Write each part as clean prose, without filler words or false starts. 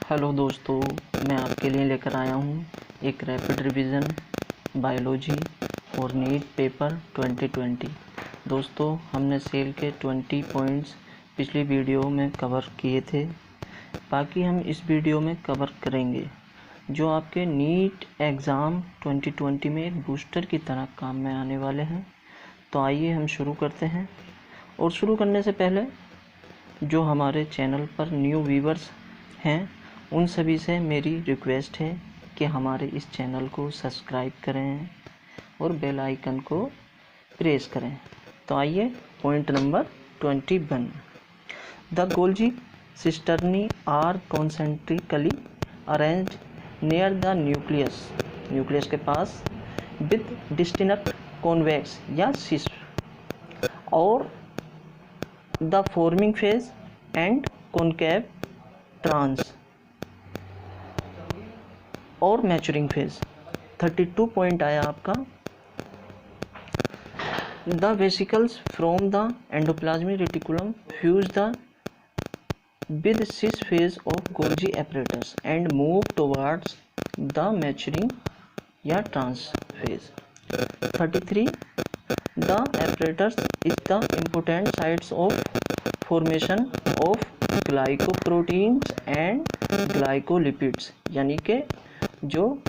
Hello दोस्तों, मैं आपके लिए लेकर आया हूँ एक रैपिड रिवीजन बायोलॉजी और नीट पेपर 2020। दोस्तों, हमने सेल के 20 पॉइंट्स पिछली वीडियो में कवर किए थे। बाकी हम इस वीडियो में कवर करेंगे जो आपके नीट एग्ज़ाम 2020 में एक बूस्टर की तरह काम में आने वाले हैं। तो आइए हम शुरू करते हैं। और शुरू करने से पहले जो हमारे चैनल पर न्यू व्यूवर्स हैं उन सभी से मेरी रिक्वेस्ट है कि हमारे इस चैनल को सब्सक्राइब करें और बेल आइकन को प्रेस करें। तो आइए point number 21। The Golgi cisternae are concentrically arranged near the nucleus के पास विद डिस्टिंक्ट कॉन्वेक्स या सिस्प और the forming phase and concave trans और मैच्योरिंग फेज। 32 पॉइंट आया आपका। The vesicles from the endoplasmic reticulum fuse the with cis phase of Golgi apparatus and move towards the maturing या trans phase. 33 the apparatus is the important sites of formation of glycoproteins and glycolipids, यानी कि जो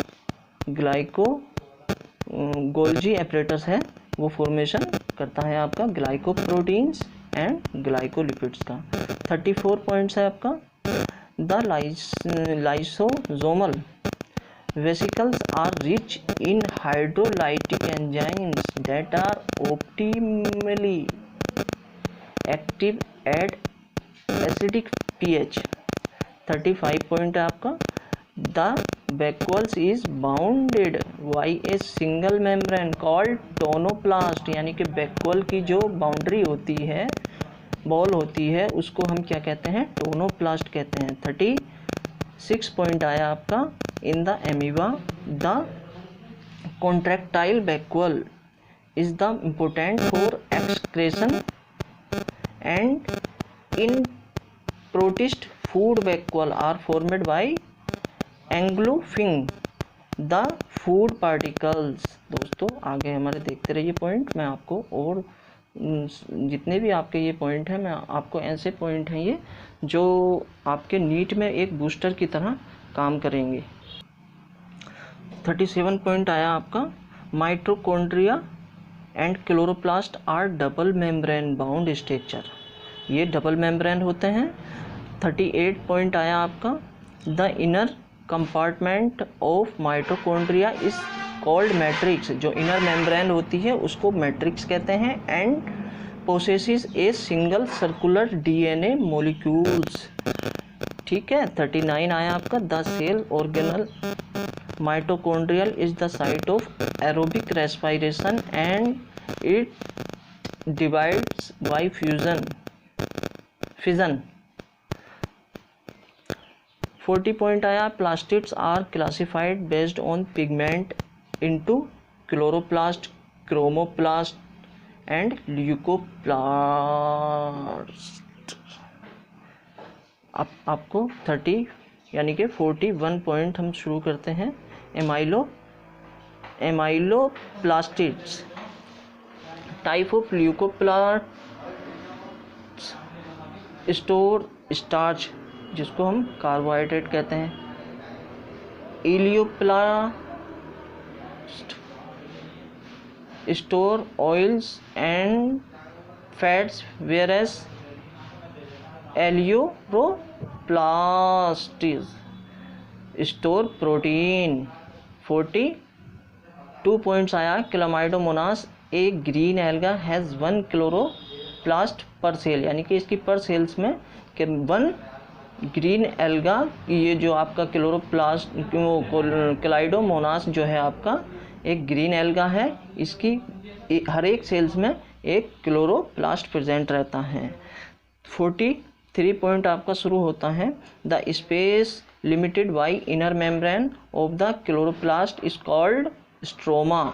Golgi apparatus है वो formation करता है आपका glycoproteins and glycolipids का। 34 पॉइंट्स है आपका। The lysosomal vesicles are rich in hydrolytic enzymes that are optimally active at acidic pH। 35 point है आपका। The vacuoles is bounded by a single membrane called tonoplast, यानी कि vacuole की जो boundary होती है, बॉल होती है, उसको हम क्या कहते हैं? टोनोप्लास्ट कहते हैं। 36 पॉइंट आया आपका। In the amoeba the contractile vacuole is the important for excretion and in protist food vacuole are formed by engulfing the food particles। दोस्तों आगे हमारे देखते रहिए पॉइंट। मैं आपको और जितने भी आपके ये पॉइंट हैं, मैं आपको ऐसे पॉइंट हैं ये जो आपके नीट में एक बूस्टर की तरह काम करेंगे। 37 पॉइंट आया आपका। Mitochondria and chloroplast are double membrane bound structure, ये डबल मेम्ब्रेन होते हैं। 38 पॉइंट आया आपका। The inner compartment of mitochondria is called matrix, जो इनर मेम्ब्रेन होती है उसको मैट्रिक्स कहते हैं। And possesses a single circular DNA molecules, ठीक है। 39 आया आपका। The cell organelle mitochondrial is the site of aerobic respiration and it divides by fission. 40 point आया। Plastids are classified based on pigment into chloroplast, chromoplast and leucoplast. आपको 30 यानी कि 41 point हम शुरू करते हैं। Amyloplastids type of leucoplast store starch, जिसको हम कार्बोहाइड्रेट कहते हैं। Elaioplast store oils and fats whereas aleuroplasts store protein. 42 points आया। Chlamydomonas a green alga has 1 chloroplast per cell, यानी कि इसकी पर सेल्स में 1 ग्रीन एल्गा, ये जो आपका क्लोरोप्लास्ट क्लाइडोमोनास जो है आपका एक ग्रीन एल्गा है, इसकी हर एक सेल्स में एक क्लोरोप्लास्ट प्रेजेंट रहता है। 43 पॉइंट आपका शुरू होता है। The space limited by inner membrane of the chloroplast is called stroma.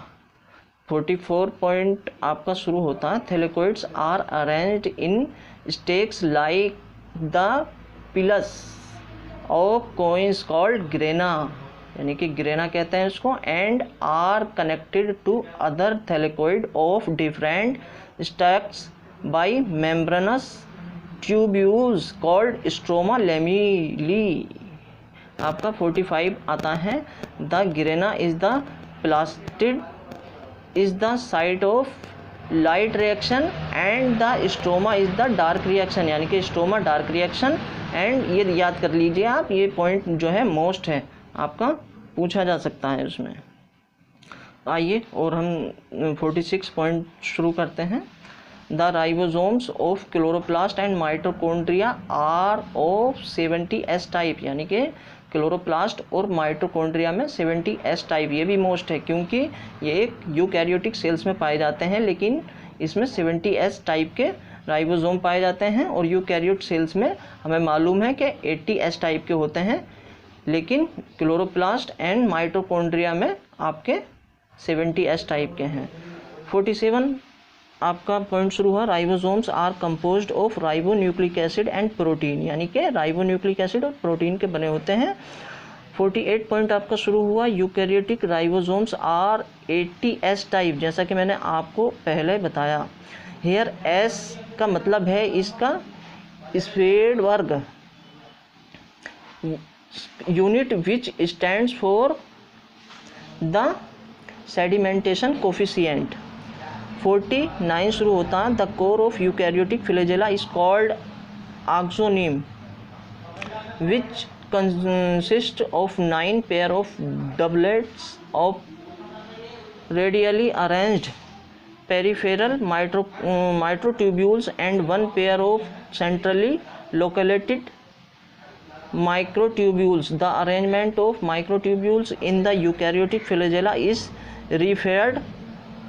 44 point आपका शुरू होता है। Thylakoids are arranged in stacks like the piles of coins called grana, यानी कि ग्रेना कहते हैं इसको, and are connected to other thylakoid of different stacks by membranous tubules called stroma lamellae. आपका 45 आता है, the grana is the plastid is the site of light reaction and the stroma is the dark reaction, यानी कि stroma dark reaction. And ये याद कर लीजिए आप, ये पॉइंट जो है मोस्ट है आपका, पूछा जा सकता है उसमें। आइए और हम 46 पॉइंट शुरू करते हैं। The ribosomes of chloroplast and mitochondria are of 70s type, यानी कि क्लोरोप्लास्ट और माइटोकॉन्ड्रिया में 70s टाइप, ये भी मोस्ट है क्योंकि ये एक यूकैरियोटिक सेल्स में पाए जाते हैं, लेकिन इसमें 70s टाइप के राइबोसोम पाए जाते हैं, और यूकैरियोट सेल्स में हमें मालूम है कि 80s टाइप के होते हैं, लेकिन क्लोरोप्लास्ट एंड माइटोकॉन्ड्रिया में आपके 70s टाइप के हैं। 47 आपका पॉइंट शुरू हुआ, ribosomes are composed of ribonucleic acid and protein, यानी कि राइबोन्यूक्लिक एसिड और प्रोटीन के बने होते हैं। 48 पॉइंट आपका शुरू हुआ, eukaryotic ribosomes are 80s type, जैसा कि मैंने आपको पहले बताया। हेयर एस का मतलब है इसका स्पेड वर्ग, unit which stands for the sedimentation coefficient. 49 शुरू होता है, the core of eukaryotic flagella is called axoneme which consist of 9 pair of doublets of radially arranged peripheral microtubules and 1 pair of centrally located microtubules. The arrangement of microtubules in the eukaryotic flagella is referred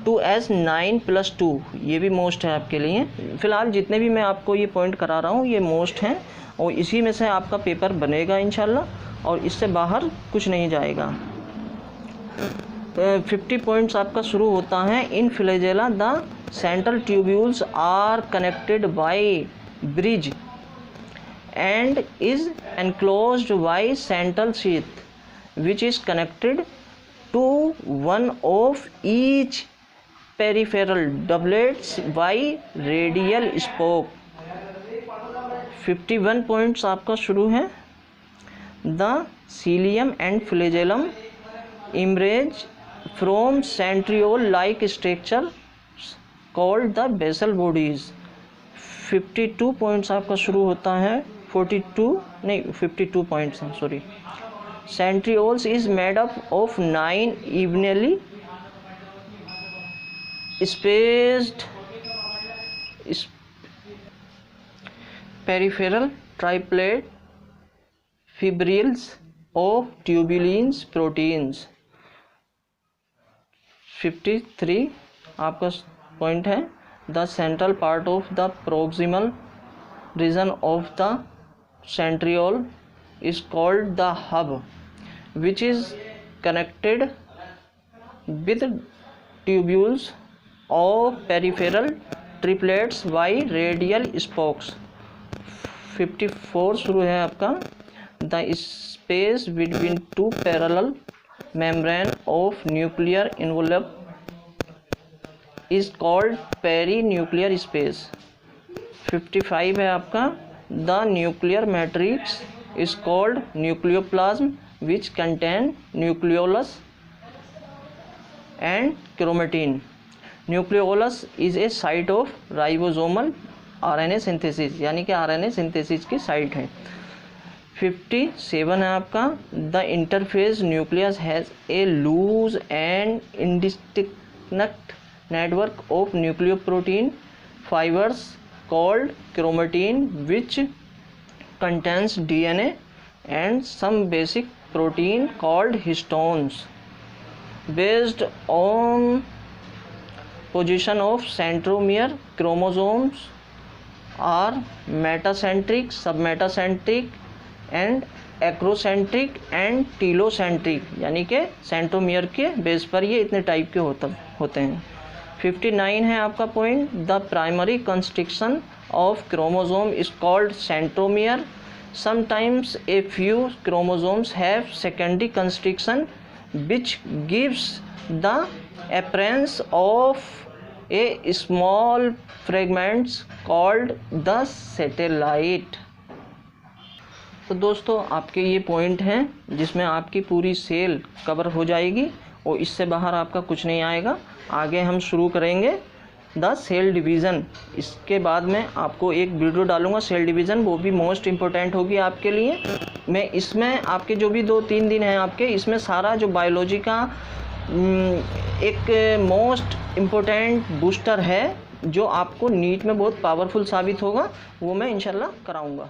to as 9+2। ये भी most है आपके लिए। फ़िलहाल जितने भी मैं आपको ये पॉइंट करा रहा हूँ ये मोस्ट हैं, और इसी में से आपका पेपर बनेगा इंशाल्लाह, और इससे बाहर कुछ नहीं जाएगा। 50 पॉइंट्स आपका शुरू होता है, in flagella the central tubules are connected by bridge and is enclosed by central sheath which is connected to one of each peripheral doublets by radial spoke। 51 points आपका शुरू है, the cilium and flagellum emerge from centriole like structure called the basal bodies। 52 points आपका शुरू होता है, 52 points हैं, sorry. Centrioles is made up of 9 evenly spaced peripheral triplet fibrils of tubulins proteins. 53 आपका point है, the central part of the proximal region of the centriole is called the hub which is connected with tubules of peripheral triplets by radial spokes। 54 शुरू है आपका, the space between two parallel membrane of nuclear envelope is called perinuclear space। 55 है आपका, the nuclear matrix is called nucleoplasm which contain nucleolus and chromatin. Nucleolus is a site of ribosomal RNA synthesis, यानी कि RNA synthesis की site है। 57 है आपका, the interphase nucleus has a loose and indistinct network of nucleoprotein fibres called chromatin which contains DNA and some basic protein called histones। Based on position of centromere, chromosomes are metacentric, submetacentric and acrocentric and telocentric, यानी कि centromere के base पर ये इतने type के होते हैं। 59 है आपका point, the primary constriction of chromosome is called centromere sometimes a few chromosomes have secondary constriction which gives the appearance of a small fragments called the satellite। तो दोस्तों आपके ये पॉइंट हैं जिसमें आपकी पूरी सेल कवर हो जाएगी और इससे बाहर आपका कुछ नहीं आएगा। आगे हम शुरू करेंगे द सेल डिवीज़न। इसके बाद में आपको एक वीडियो डालूंगा सेल डिवीज़न, वो भी मोस्ट इम्पोर्टेंट होगी आपके लिए। मैं इसमें आपके जो भी 2-3 दिन हैं आपके, इसमें सारा जो बायोलॉजी का एक मोस्ट इम्पोर्टेंट बूस्टर है जो आपको नीट में बहुत पावरफुल साबित होगा, वो मैं इंशाल्लाह कराऊंगा।